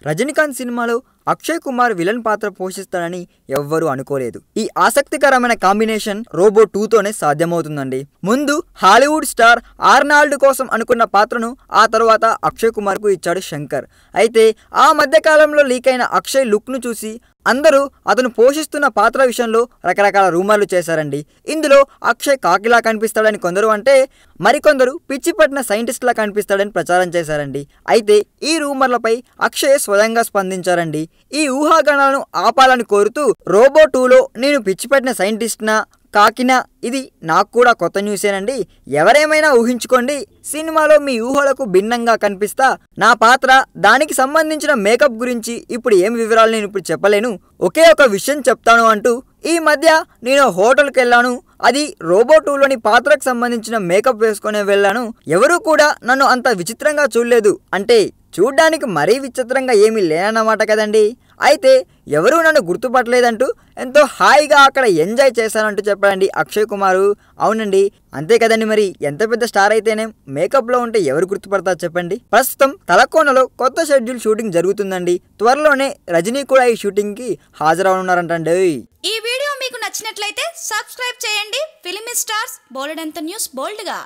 రజనీకాంత్ సినిమాలో అక్షయ్ కుమార్ విలన్ పాత్ర పోషిస్తాడని ఎవ్వరూ అనుకోలేదు. ఈ ఆసక్తికరమైన కాంబినేషన్ రోబో 2తోనే సాధ్యమవుతుందండి. ముందు హాలీవుడ్ స్టార్ ఆర్నాల్డ్ కోసం అనుకున్న పాత్రను ఆ తర్వాత అక్షయ్ కుమార్కు ఇచ్చాడు శంకర్. అయితే ఆ మధ్య కాలంలో లీక్ అయిన అక్షయ్ లుక్ను చూసి అందరూ అతను పోషిస్తున్న పాత్ర విషయంలో రకరకాల రూమర్లు చేశారండి. ఇందులో అక్షయ్ కాకిలా కనిపిస్తాడని కొందరు అంటే మరికొందరు పిచ్చి పట్టిన సైంటిస్ట్లా కనిపిస్తాడని ప్రచారం చేశారండి. అయితే ఈ రూమర్లపై అక్షయ్ స్వయంగా స్పందించారండి. ఈ ఊహాగానాలను ఆపాలని కోరుతూ రోబో 2లో నేను పిచ్చి పట్టిన సైంటిస్ట్నా కాకినా ఇది నాకు కూడా కొత్త న్యూసేనండి. ఎవరేమైనా ఊహించుకోండి. సినిమాలో మీ ఊహలకు భిన్నంగా కనిపిస్తా. నా పాత్ర దానికి సంబంధించిన మేకప్ గురించి ఇప్పుడు ఏం వివరాలు నేను ఇప్పుడు చెప్పలేను. ఒకే ఒక విషయం చెప్తాను అంటూ ఈ మధ్య నేను హోటల్కి వెళ్ళాను. అది రోబో 2లోని పాత్రకు సంబంధించిన మేకప్ వేసుకునే వెళ్ళాను. ఎవరూ కూడా నన్ను అంత విచిత్రంగా చూడలేదు. అంటే చూడ్డానికి మరీ విచిత్రంగా ఏమీ లేనన్నమాట కదండి. అయితే ఎవరూ నన్ను గుర్తుపట్టలేదంటూ ఎంతో హాయిగా అక్కడ ఎంజాయ్ చేశానంటూ చెప్పాడండి అక్షయ్ కుమారు. అవునండి, అంతే కదండి. మరి ఎంత పెద్ద స్టార్ అయితేనే మేకప్లో ఉంటే ఎవరు గుర్తుపడతారు చెప్పండి. ప్రస్తుతం తలకోనలో కొత్త షెడ్యూల్ షూటింగ్ జరుగుతుందండి. త్వరలోనే రజనీ కూడా ఈ షూటింగ్కి హాజరవనున్నారంటండి. ఈ వీడియో మీకు నచ్చినట్లయితే సబ్స్క్రైబ్ చేయండి. ఫిలిమి స్టార్స్ బోలెడంత న్యూస్ బోల్డ్గా.